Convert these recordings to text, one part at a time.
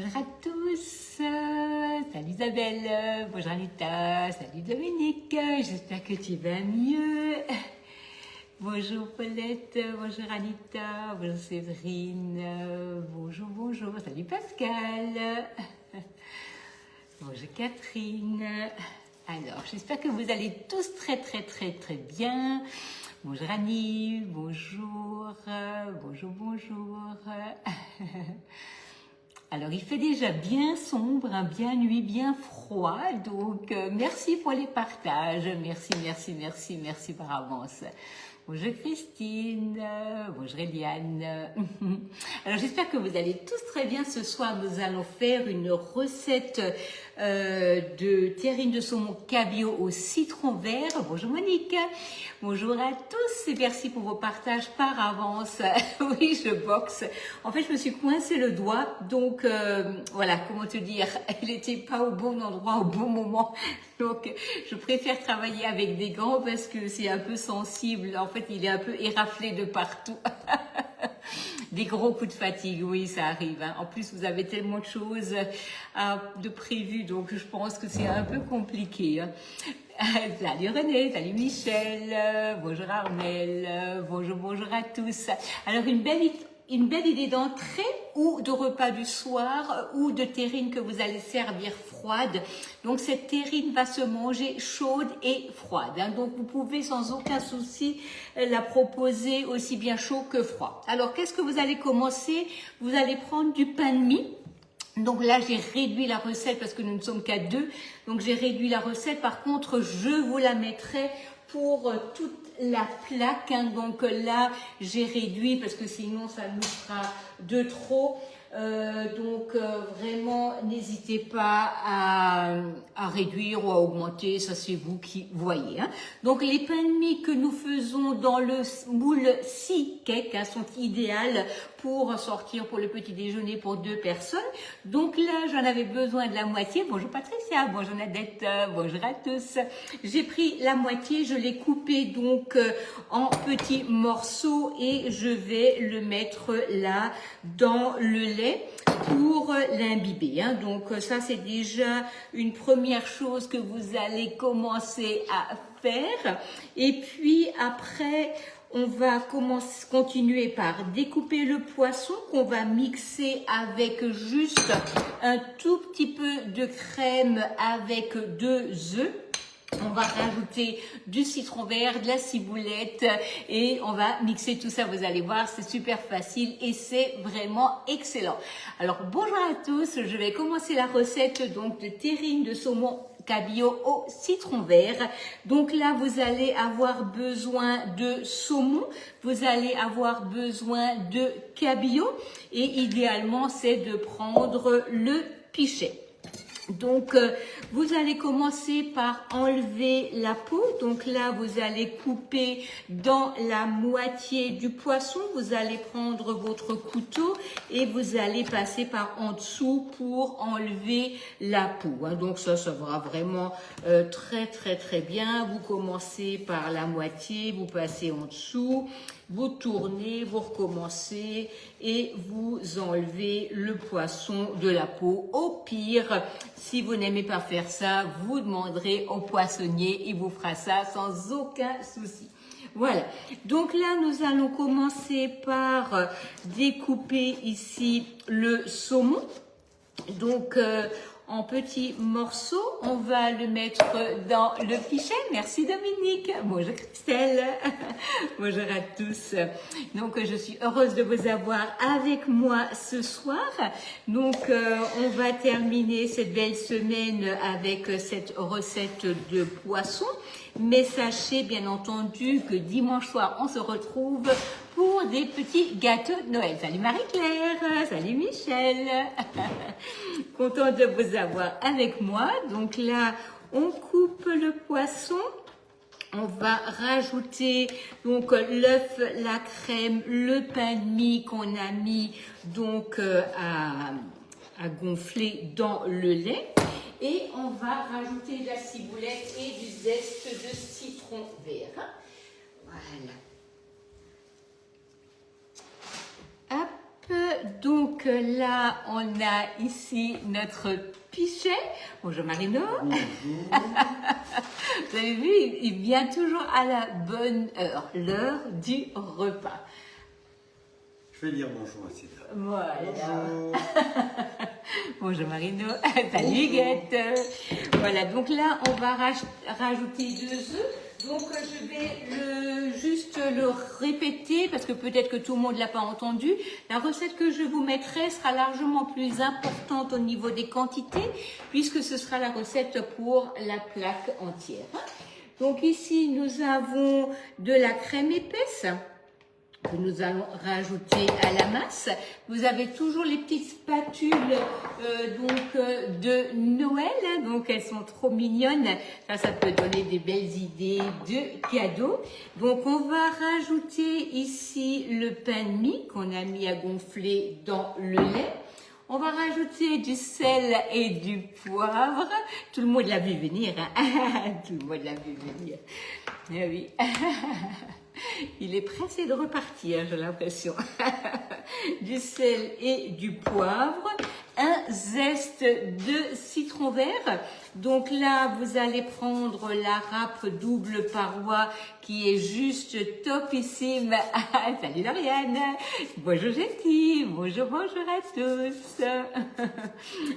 Bonjour à tous, salut Isabelle, bonjour Anita, salut Dominique, j'espère que tu vas mieux. Bonjour Paulette, bonjour Anita, bonjour Séverine, bonjour, salut Pascal, bonjour Catherine. Alors, j'espère que vous allez tous très bien. Bonjour Annie, bonjour. Alors, il fait déjà bien sombre, hein, bien nuit, bien froid. Donc, merci pour les partages. Merci par avance. Bonjour Christine, bonjour Eliane. Alors, j'espère que vous allez tous très bien. Ce soir, nous allons faire une recette de terrine de saumon cabillaud au citron vert. Bonjour Monique. Bonjour à tous et merci pour vos partages par avance. Oui, je boxe. En fait, je me suis coincé le doigt, donc voilà, comment te dire, il n'était pas au bon endroit au bon moment. Donc, je préfère travailler avec des gants parce que c'est un peu sensible. En fait, il est un peu éraflé de partout. Des gros coups de fatigue, oui, ça arrive. Hein. En plus, vous avez tellement de choses de prévues, donc je pense que c'est un peu compliqué. Hein. Salut René, salut Michel, bonjour Armel, bonjour à tous. Alors, une belle idée d'entrée ou de repas du soir ou de terrine que vous allez servir froide. Donc cette terrine va se manger chaude et froide. Hein. Donc vous pouvez sans aucun souci la proposer aussi bien chaud que froid. Alors qu'est-ce que vous allez commencer? Vous allez prendre du pain de mie. Donc là, j'ai réduit la recette parce que nous ne sommes qu'à 2. Donc j'ai réduit la recette. Par contre, je vous la mettrai pour toute la plaque. Hein. Donc là, j'ai réduit parce que sinon, ça nous fera de trop. Vraiment, n'hésitez pas à réduire ou à augmenter. Ça, c'est vous qui voyez. Hein. Donc, les pains de mie que nous faisons dans le moule 6 cakes hein, sont idéales pour sortir pour le petit déjeuner pour 2 personnes. Donc là, j'en avais besoin de la moitié. Bonjour Patricia, bonjour Nadette, bonjour à tous. J'ai pris la moitié, je l'ai coupé donc en petits morceaux et je vais le mettre là dans le lait pour l'imbiber. Hein. Donc ça, c'est déjà une première chose que vous allez commencer à faire. Et puis après, on va continuer par découper le poisson qu'on va mixer avec juste un tout petit peu de crème avec 2 œufs. On va rajouter du citron vert, de la ciboulette et on va mixer tout ça. Vous allez voir, c'est super facile et c'est vraiment excellent. Alors bonjour à tous, je vais commencer la recette donc de terrine de saumon cabillaud au citron vert. Donc là, vous allez avoir besoin de saumon, vous allez avoir besoin de cabillaud et idéalement, c'est de prendre le pichet. Donc, vous allez commencer par enlever la peau. Donc là, vous allez couper dans la moitié du poisson. Vous allez prendre votre couteau et vous allez passer par en dessous pour enlever la peau. Hein. Donc ça va vraiment très bien. Vous commencez par la moitié, vous passez en dessous. Vous tournez, vous recommencez et vous enlevez le poisson de la peau. Au pire, si vous n'aimez pas faire ça, vous demanderez au poissonnier, il vous fera ça sans aucun souci. Voilà, donc là nous allons commencer par découper ici le saumon. Donc en petits morceaux, on va le mettre dans le pichet. Merci Dominique. Bonjour Christelle. Bonjour à tous. Donc je suis heureuse de vous avoir avec moi ce soir. Donc on va terminer cette belle semaine avec cette recette de poisson. Mais sachez bien entendu que dimanche soir, on se retrouve pour des petits gâteaux de Noël. Salut Marie-Claire, salut Michel. Contente de vous avoir avec moi. Donc là, on coupe le poisson. On va rajouter donc l'œuf, la crème, le pain de mie qu'on a mis donc à gonfler dans le lait. Et on va rajouter de la ciboulette et du zeste de citron vert. Voilà. Hop, donc Donc là, on a ici notre pichet. Bonjour Marino. Bonjour. Vous avez vu, il vient toujours à la bonne heure, l'heure du repas. Je vais dire bonjour à Cédric. Voilà. Bonjour. Bonjour Marino. Salut Huguette. Voilà, donc là, on va rajouter 2 œufs. Donc je vais juste le répéter parce que peut-être que tout le monde ne l'a pas entendu. La recette que je vous mettrai sera largement plus importante au niveau des quantités puisque ce sera la recette pour la plaque entière. Donc ici, nous avons de la crème épaisse que nous allons rajouter à la masse. Vous avez toujours les petites spatules de Noël, donc elles sont trop mignonnes. Ça peut donner des belles idées de cadeaux. Donc on va rajouter ici le pain de mie qu'on a mis à gonfler dans le lait. On va rajouter du sel et du poivre. Tout le monde l'a vu venir, hein? Tout le monde l'a vu venir. Eh oui. Il est pressé de repartir, j'ai l'impression. Du sel et du poivre. Un zeste de citron vert. Donc là, vous allez prendre la râpe double paroi qui est juste topissime. Salut Lauriane. Bonjour Jetty. Bonjour, bonjour à tous.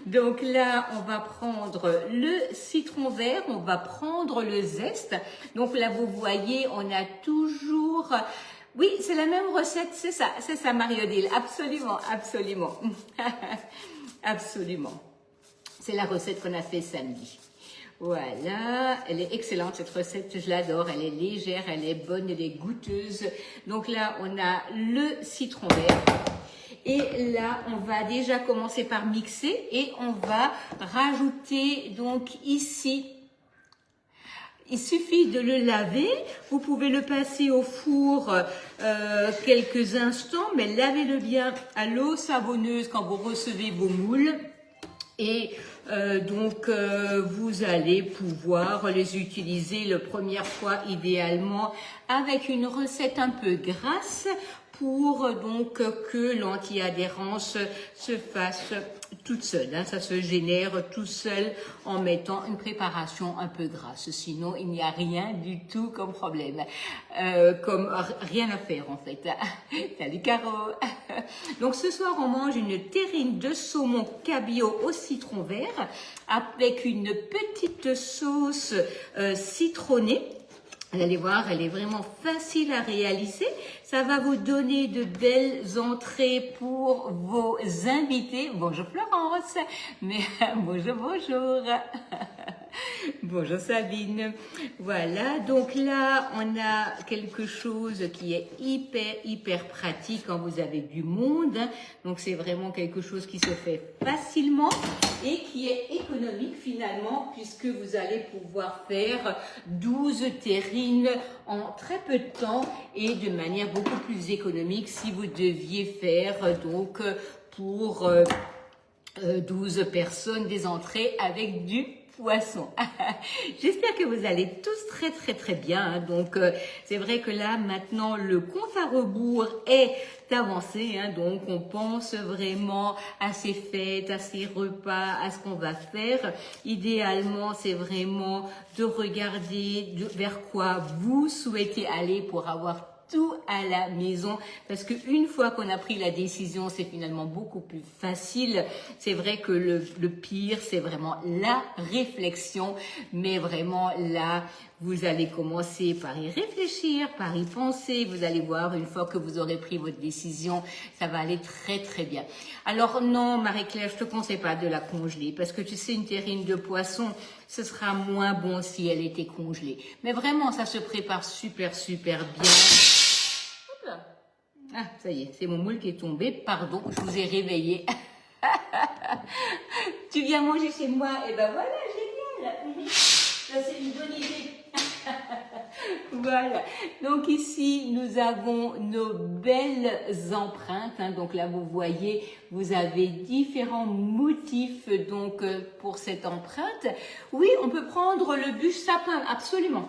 Donc là, on va prendre le citron vert. On va prendre le zeste. Donc là, vous voyez, on a toujours... Oui, c'est la même recette, c'est ça Marie-Odile. Absolument, absolument. Absolument. C'est la recette qu'on a fait samedi. Voilà, elle est excellente cette recette, je l'adore, elle est légère, elle est bonne, elle est goûteuse. Donc là, on a le citron vert. Et là, on va déjà commencer par mixer et on va rajouter donc ici. Il suffit de le laver, vous pouvez le passer au four quelques instants, mais lavez-le bien à l'eau savonneuse quand vous recevez vos moules. Et vous allez pouvoir les utiliser la première fois idéalement avec une recette un peu grasse pour donc que l'anti-adhérence se fasse toute seule. Hein. Ça se génère tout seul en mettant une préparation un peu grasse. Sinon, il n'y a rien du tout comme problème. Comme rien à faire en fait. Salut Caro. Donc ce soir, on mange une terrine de saumon cabillaud au citron vert avec une petite sauce citronnée. Vous allez voir, elle est vraiment facile à réaliser. Ça va vous donner de belles entrées pour vos invités. Bonjour Florence, mais bonjour, bonjour. Bonjour Sabine. Voilà, donc là, on a quelque chose qui est hyper pratique quand vous avez du monde. Donc c'est vraiment quelque chose qui se fait facilement et qui est économique finalement puisque vous allez pouvoir faire 12 terrines en très peu de temps et de manière beaucoup plus économique si vous deviez faire donc pour 12 personnes des entrées avec du poisson. J'espère que vous allez tous très bien. Hein. Donc c'est vrai que là maintenant le compte à rebours est avancé. Hein. Donc on pense vraiment à ces fêtes, à ces repas, à ce qu'on va faire. Idéalement c'est vraiment de regarder vers quoi vous souhaitez aller pour avoir tout à la maison parce que une fois qu'on a pris la décision, c'est finalement beaucoup plus facile. C'est vrai que le pire, c'est vraiment la réflexion, mais vraiment là, vous allez commencer par y réfléchir, par y penser. Vous allez voir, une fois que vous aurez pris votre décision, ça va aller très bien. Alors non, Marie-Claire, je te conseille pas de la congeler parce que tu sais, une terrine de poisson, ce sera moins bon si elle était congelée. Mais vraiment, ça se prépare super bien. Ah, ça y est, c'est mon moule qui est tombé. Pardon, je vous ai réveillé. Tu viens manger chez moi? Et ben voilà, génial. Ça, c'est une bonne idée. Voilà. Donc ici, nous avons nos belles empreintes. Hein. Donc là, vous voyez, vous avez différents motifs donc pour cette empreinte. Oui, on peut prendre le bûche sapin, absolument.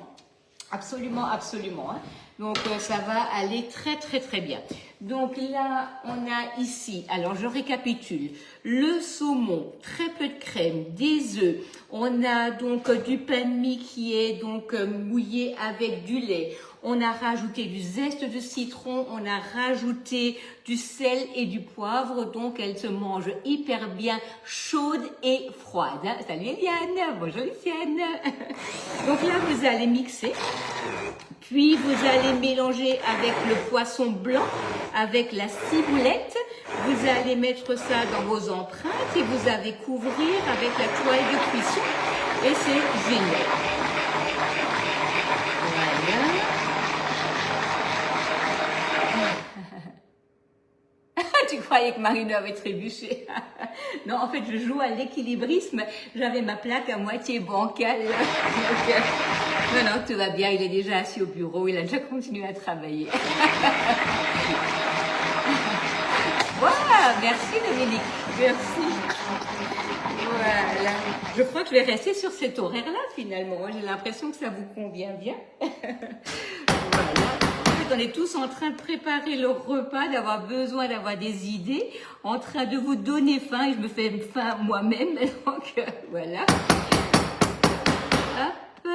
Absolument. Hein. Donc ça va aller très bien. Donc là, on a ici, alors je récapitule, le saumon, très peu de crème, des œufs, on a donc du pain de mie qui est donc mouillé avec du lait, on a rajouté du zeste de citron, on a rajouté du sel et du poivre, donc elle se mange hyper bien chaude et froide. Salut Eliane, bonjour Lucienne. Donc là, vous allez mixer, puis vous allez mélanger avec le poisson blanc, avec la ciboulette, vous allez mettre ça dans vos empreintes et vous allez couvrir avec la toile de cuisson et c'est génial. Voilà. Tu croyais que Marino avait trébuché? Non, en fait, je joue à l'équilibrisme. J'avais ma plaque à moitié bancale. Donc, non, tout va bien. Il est déjà assis au bureau. Il a déjà continué à travailler. Voilà, merci Dominique. Merci. Voilà. Je crois que je vais rester sur cet horaire-là, finalement. J'ai l'impression que ça vous convient bien. Voilà. On est tous en train de préparer le repas, d'avoir besoin d'avoir des idées, en train de vous donner faim, et je me fais faim moi-même, donc voilà. Hop.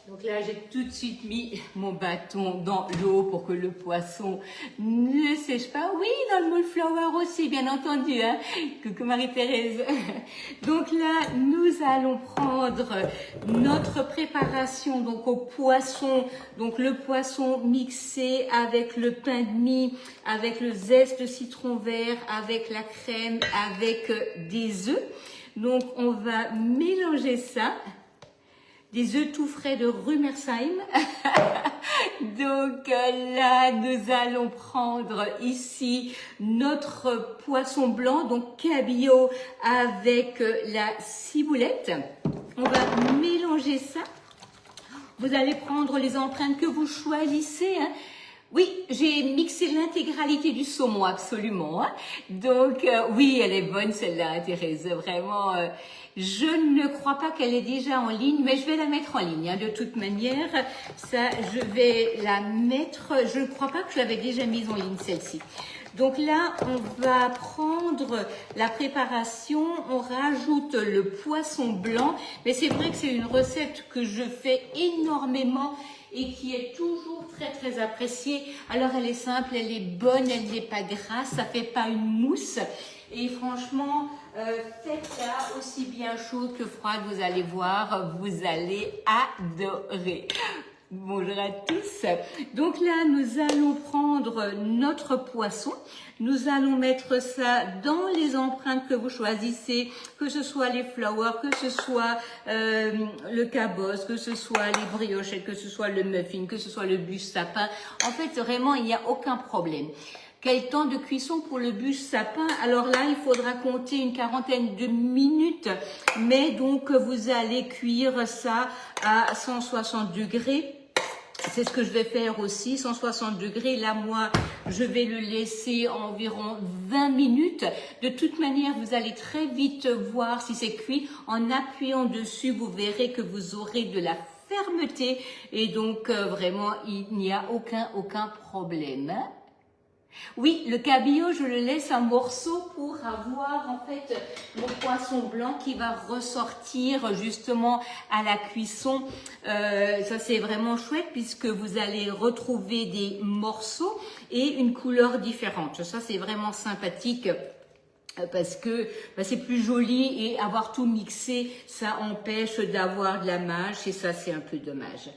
Donc là, j'ai tout de suite mis mon bâton dans l'eau pour que le poisson ne sèche pas. Oui, dans le moule flower aussi, bien entendu, hein. Coucou Marie-Thérèse. Donc là, nous allons prendre notre préparation donc au poisson. Donc le poisson mixé avec le pain de mie, avec le zeste de citron vert, avec la crème, avec des œufs. Donc on va mélanger ça. Des œufs tout frais de Rumersheim. Donc là, nous allons prendre ici notre poisson blanc, donc cabillaud avec la ciboulette. On va mélanger ça. Vous allez prendre les empreintes que vous choisissez, hein. Oui, j'ai mixé l'intégralité du saumon, absolument. Hein. Donc, oui, elle est bonne celle-là, Thérèse, vraiment. Je ne crois pas qu'elle est déjà en ligne, mais je vais la mettre en ligne. Hein. De toute manière, ça, je vais la mettre. Je ne crois pas que je l'avais déjà mise en ligne, celle-ci. Donc là, on va prendre la préparation, on rajoute le poisson blanc. Mais c'est vrai que c'est une recette que je fais énormément et qui est toujours très appréciée. Alors elle est simple, elle est bonne, elle n'est pas grasse, ça fait pas une mousse. Et franchement, faites-la aussi bien chaude que froide, vous allez voir, vous allez adorer. Bonjour à tous. Donc là, nous allons prendre notre poisson. Nous allons mettre ça dans les empreintes que vous choisissez, que ce soit les flowers, que ce soit le cabosse, que ce soit les briochettes, que ce soit le muffin, que ce soit le bûche sapin. En fait, vraiment, il n'y a aucun problème. Quel temps de cuisson pour le bûche sapin? Alors là, il faudra compter une quarantaine de minutes, mais donc vous allez cuire ça à 160 degrés. C'est ce que je vais faire aussi, 160 degrés. Là, moi, je vais le laisser environ 20 minutes. De toute manière, vous allez très vite voir si c'est cuit. En appuyant dessus, vous verrez que vous aurez de la fermeté. Et donc, vraiment, il n'y a aucun problème. Oui, le cabillaud, je le laisse en morceaux pour avoir en fait mon poisson blanc qui va ressortir justement à la cuisson. Ça, c'est vraiment chouette puisque vous allez retrouver des morceaux et une couleur différente. Ça, c'est vraiment sympathique. Parce que c'est plus joli et avoir tout mixé, ça empêche d'avoir de la mâche et ça, c'est un peu dommage.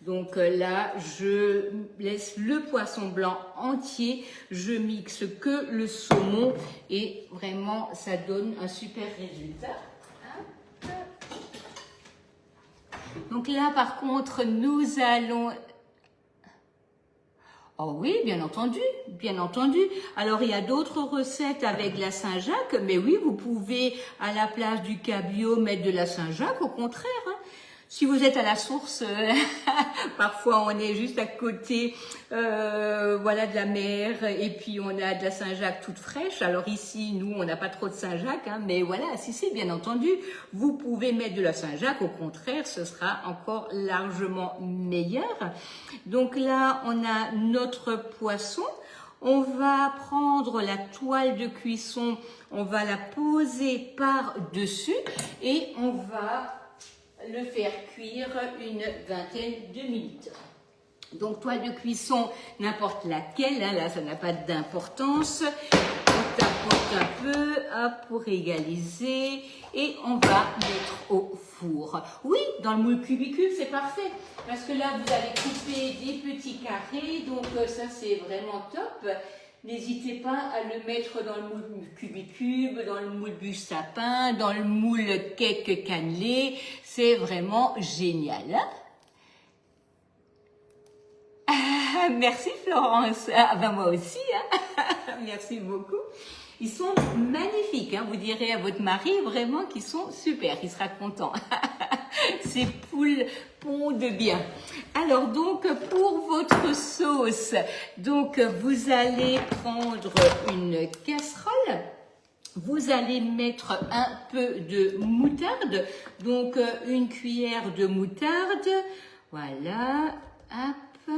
Donc là, je laisse le poisson blanc entier, je mixe que le saumon et vraiment, ça donne un super résultat. Donc là, par contre, nous allons... Oh oui, bien entendu, bien entendu. Alors, il y a d'autres recettes avec la Saint-Jacques, mais oui, vous pouvez, à la place du cabillaud, mettre de la Saint-Jacques, au contraire. Hein. Si vous êtes à la source, parfois on est juste à côté voilà, de la mer et puis on a de la Saint-Jacques toute fraîche. Alors ici, nous, on n'a pas trop de Saint-Jacques, hein, mais voilà, si c'est bien entendu, vous pouvez mettre de la Saint-Jacques. Au contraire, ce sera encore largement meilleur. Donc là, on a notre poisson. On va prendre la toile de cuisson, on va la poser par-dessus et on va le faire cuire une vingtaine de minutes. Donc toile de cuisson, n'importe laquelle, hein, là ça n'a pas d'importance. On tapote un peu, hop, pour égaliser et on va mettre au four. Oui, dans le moule cubicule, c'est parfait parce que là vous allez couper des petits carrés, donc ça c'est vraiment top. N'hésitez pas à le mettre dans le moule cubicube, dans le moule bûche sapin, dans le moule cake cannelé. C'est vraiment génial. Ah, merci Florence. Ah, ben moi aussi. Hein. Merci beaucoup. Ils sont magnifiques. Hein. Vous direz à votre mari vraiment qu'ils sont super. Il sera content. Ces poules pondent bien. Alors donc pour votre sauce, donc vous allez prendre une casserole. Vous allez mettre un peu de moutarde, donc une cuillère de moutarde. Voilà. Hop.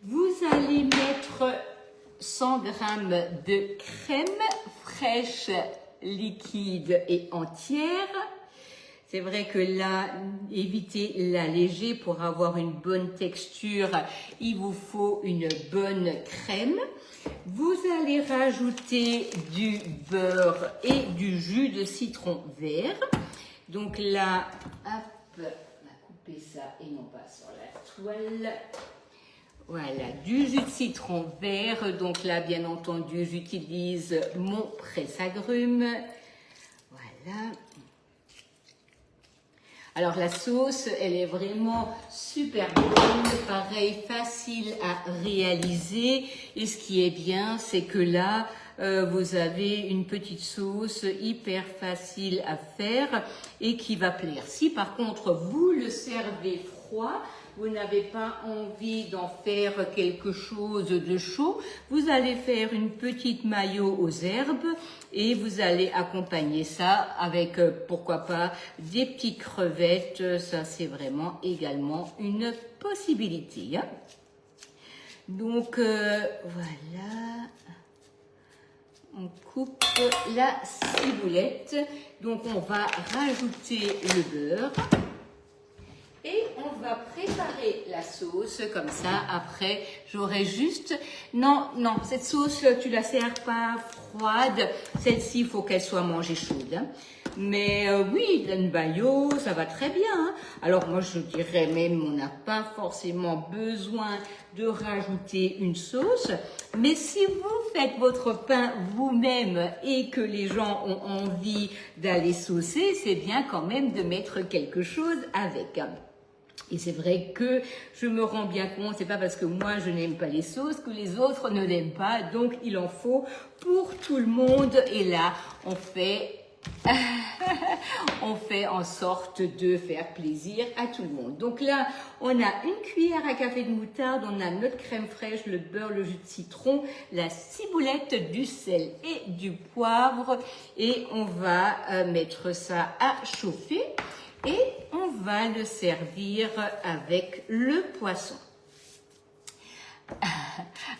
Vous allez mettre 100 g de crème fraîche, liquide et entière. C'est vrai que là, évitez l'allégé pour avoir une bonne texture. Il vous faut une bonne crème. Vous allez rajouter du beurre et du jus de citron vert. Donc là, hop, on va couper ça et non pas sur la toile. Voilà, du jus de citron vert. Donc là, bien entendu, j'utilise mon presse-agrumes. Voilà. Alors la sauce, elle est vraiment super bonne, pareil, facile à réaliser. Et ce qui est bien, c'est que là, vous avez une petite sauce hyper facile à faire et qui va plaire. Si par contre, vous le servez froid, vous n'avez pas envie d'en faire quelque chose de chaud, vous allez faire une petite mayo aux herbes et vous allez accompagner ça avec, pourquoi pas, des petites crevettes. Ça, c'est vraiment également une possibilité. Hein. Donc, voilà. On coupe la ciboulette. Donc, on va rajouter le beurre. Et on va préparer la sauce comme ça. Après, j'aurai juste... Non, cette sauce, tu la sers pas froide. Celle-ci, il faut qu'elle soit mangée chaude. Hein. Mais oui, une mayo, ça va très bien. Hein. Alors moi, je dirais même, on n'a pas forcément besoin de rajouter une sauce. Mais si vous faites votre pain vous-même et que les gens ont envie d'aller saucer, c'est bien quand même de mettre quelque chose avec. Et c'est vrai que je me rends bien compte, c'est pas parce que moi je n'aime pas les sauces que les autres ne l'aiment pas, donc il en faut pour tout le monde. Et là, on fait en sorte de faire plaisir à tout le monde. Donc là, on a une cuillère à café de moutarde, on a notre crème fraîche, le beurre, le jus de citron, la ciboulette, du sel et du poivre. Et on va mettre ça à chauffer. Et on va le servir avec le poisson.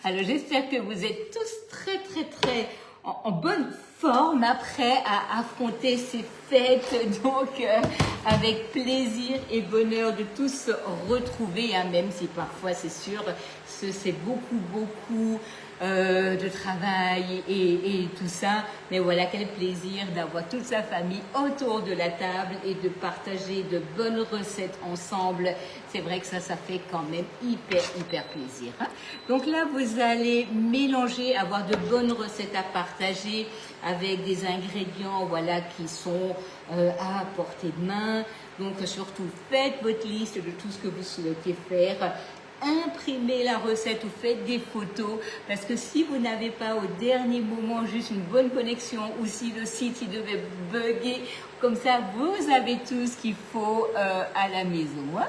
Alors j'espère que vous êtes tous très en bonne forme après à affronter ces fêtes. Donc avec plaisir et bonheur de tous se retrouver, hein, même si parfois c'est sûr, c'est beaucoup de travail et tout ça, mais voilà, quel plaisir d'avoir toute sa famille autour de la table et de partager de bonnes recettes ensemble. C'est vrai que ça fait quand même hyper plaisir. Hein. Donc là, vous allez mélanger, avoir de bonnes recettes à partager avec des ingrédients, voilà, qui sont à portée de main. Donc surtout, faites votre liste de tout ce que vous souhaitez faire. imprimez la recette ou faites des photos, parce que si vous n'avez pas au dernier moment juste une bonne connexion ou si le site il devait bugger, comme ça vous avez tout ce qu'il faut à la maison. Hein.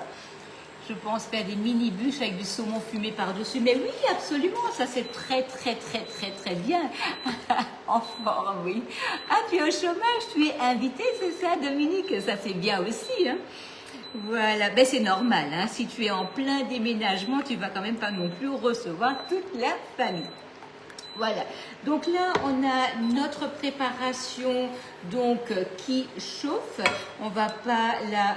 Je pense faire des mini bûches avec du saumon fumé par-dessus. Mais oui, absolument, ça c'est très bien. En forme, oui. Ah, tu es au chômage, tu es invité, c'est ça, Dominique? Ça c'est bien aussi, hein. Voilà, ben c'est normal, hein. Si tu es en plein déménagement, tu vas quand même pas non plus recevoir toute la famille. Voilà, donc là on a notre préparation donc qui chauffe. On va pas la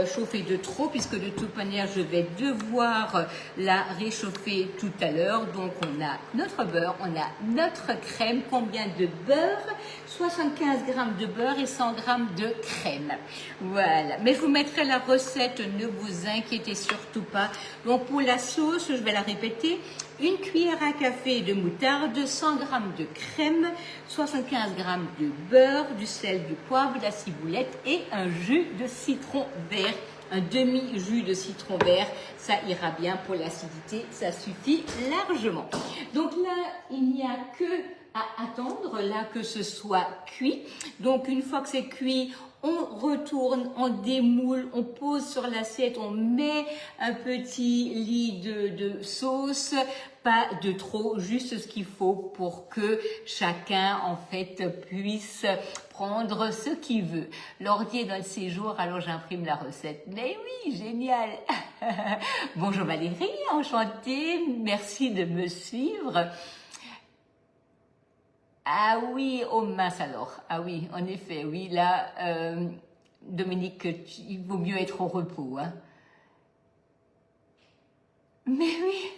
chauffer de trop puisque de toute manière je vais devoir la réchauffer tout à l'heure. Donc on a notre beurre, on a notre crème. Combien de beurre? 75 grammes de beurre et 100 grammes de crème. Voilà, mais je vous mettrai la recette, ne vous inquiétez surtout pas. Donc pour la sauce, je vais la répéter. Une cuillère à café de moutarde, 100 g de crème, 75 g de beurre, du sel, du poivre, de la ciboulette et un jus de citron vert. Un demi-jus de citron vert, ça ira bien pour l'acidité, ça suffit largement. Donc là, il n'y a que à attendre là que ce soit cuit. Donc une fois que c'est cuit, on retourne, on démoule, on pose sur l'assiette, on met un petit lit de sauce, pas de trop, juste ce qu'il faut pour que chacun en fait puisse prendre ce qu'il veut. L'ordi est dans le séjour, alors j'imprime la recette. Mais oui, génial. Bonjour Valérie, enchantée, merci de me suivre. Ah oui, oh mince alors. Ah oui, en effet, oui, là, Dominique, il vaut mieux être au repos, hein. Mais oui,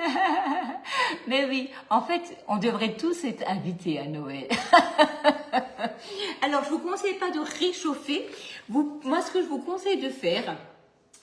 mais oui, en fait, on devrait tous être invités à Noël. Alors, je vous conseille pas de réchauffer. Moi, ce que je vous conseille de faire,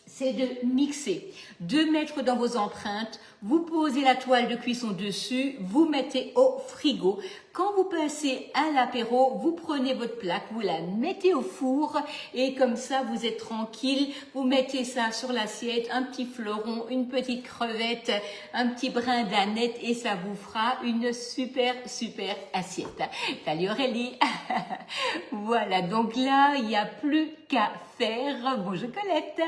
c'est de mixer, de mettre dans vos empreintes, vous posez la toile de cuisson dessus, vous mettez au frigo. Quand vous passez à l'apéro, vous prenez votre plaque, vous la mettez au four et comme ça vous êtes tranquille. Vous mettez ça sur l'assiette, un petit fleuron, une petite crevette, un petit brin d'aneth et ça vous fera une super assiette. Salut Aurélie. Voilà, donc là il n'y a plus qu'à faire. Bonjour Colette.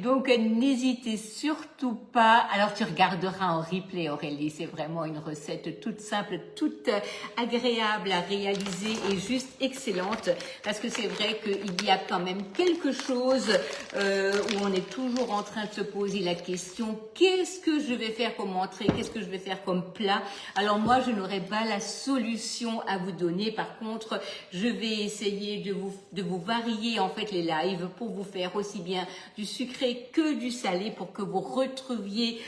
Donc n'hésitez surtout pas. Alors tu regarderas en replay Aurélie, c'est vraiment une recette toute simple, toute agréable à réaliser et juste excellente parce que c'est vrai qu'il y a quand même quelque chose où on est toujours en train de se poser la question, qu'est-ce que je vais faire comme entrée, qu'est-ce que je vais faire comme plat? Alors moi je n'aurai pas la solution à vous donner, par contre je vais essayer de vous varier en fait les lives pour vous faire aussi bien du sucré que du salé pour que vous retrouviez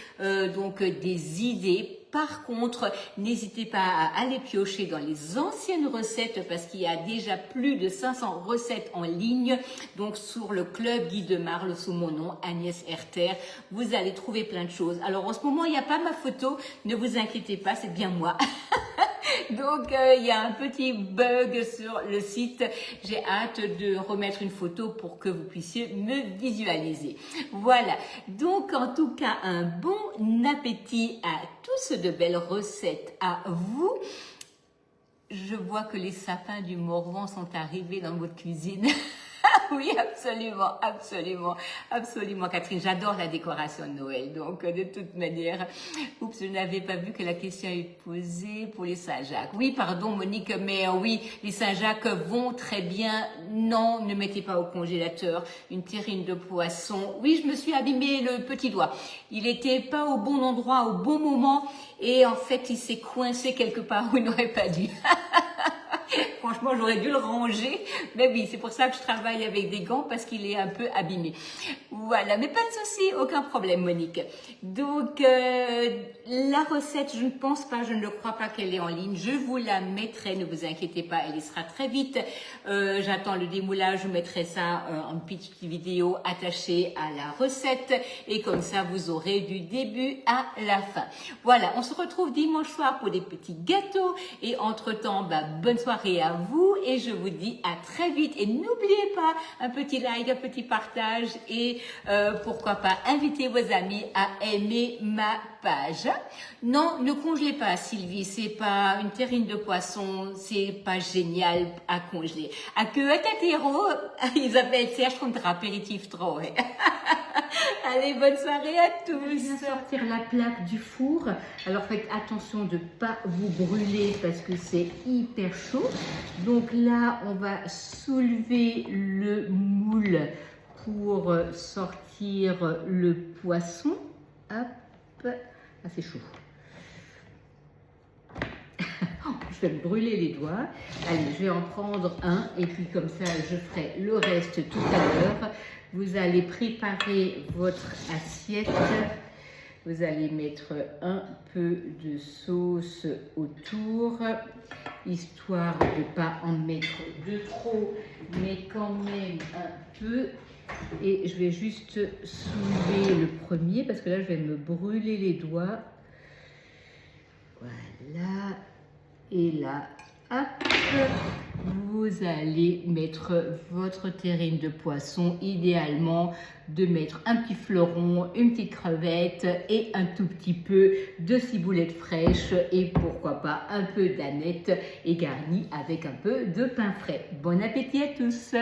donc des idées. Par contre, n'hésitez pas à aller piocher dans les anciennes recettes parce qu'il y a déjà plus de 500 recettes en ligne. Donc, sur le club Guy de Marle sous mon nom, Agnès Herter, vous allez trouver plein de choses. Alors, en ce moment, il n'y a pas ma photo. Ne vous inquiétez pas, c'est bien moi. Donc, il y a un petit bug sur le site. J'ai hâte de remettre une photo pour que vous puissiez me visualiser. Voilà. Donc, en tout cas, un bon appétit à tous, de belles recettes à vous. Je vois que les sapins du Morvan sont arrivés dans votre cuisine. Oui, absolument, Catherine. J'adore la décoration de Noël. Donc, de toute manière, oups, je n'avais pas vu que la question est posée pour les Saint-Jacques. Oui, pardon, Monique, mais oui, les Saint-Jacques vont très bien. Non, ne mettez pas au congélateur une terrine de poisson. Oui, je me suis abîmé le petit doigt. Il était pas au bon endroit, au bon moment. Et en fait, il s'est coincé quelque part où il n'aurait pas dû. Franchement, j'aurais dû le ranger. Mais oui, c'est pour ça que je travaille avec des gants parce qu'il est un peu abîmé. Voilà, mais pas de souci, aucun problème, Monique. Donc, la recette, je ne pense pas, je ne le crois pas qu'elle est en ligne. Je vous la mettrai, ne vous inquiétez pas, elle y sera très vite. J'attends le démoulage, je mettrai ça en petite vidéo attachée à la recette. Et comme ça, vous aurez du début à la fin. Voilà, on se retrouve dimanche soir pour des petits gâteaux. Et entre-temps, bonne soirée à à vous et je vous dis à très vite. Et n'oubliez pas un petit like, un petit partage et pourquoi pas inviter vos amis à aimer ma page. Non, ne congelez pas, Sylvie, c'est pas une terrine de poisson, c'est pas génial à congeler. À que tatero, Isabelle Serge contre apéritif trop. Allez, bonne soirée à tous. Je viens sortir la plaque du four. Alors faites attention de ne pas vous brûler parce que c'est hyper chaud. Donc là, on va soulever le moule pour sortir le poisson. Hop, ah, c'est chaud. Je vais me brûler les doigts. Allez, je vais en prendre un et puis comme ça, je ferai le reste tout à l'heure. Vous allez préparer votre assiette. Vous allez mettre un peu de sauce autour, histoire de ne pas en mettre de trop, mais quand même un peu. Et je vais juste soulever le premier parce que là, je vais me brûler les doigts. Voilà. Et là, hop, vous allez mettre votre terrine de poisson, idéalement de mettre un petit fleuron, une petite crevette et un tout petit peu de ciboulette fraîche et pourquoi pas un peu d'aneth et garni avec un peu de pain frais. Bon appétit à tous!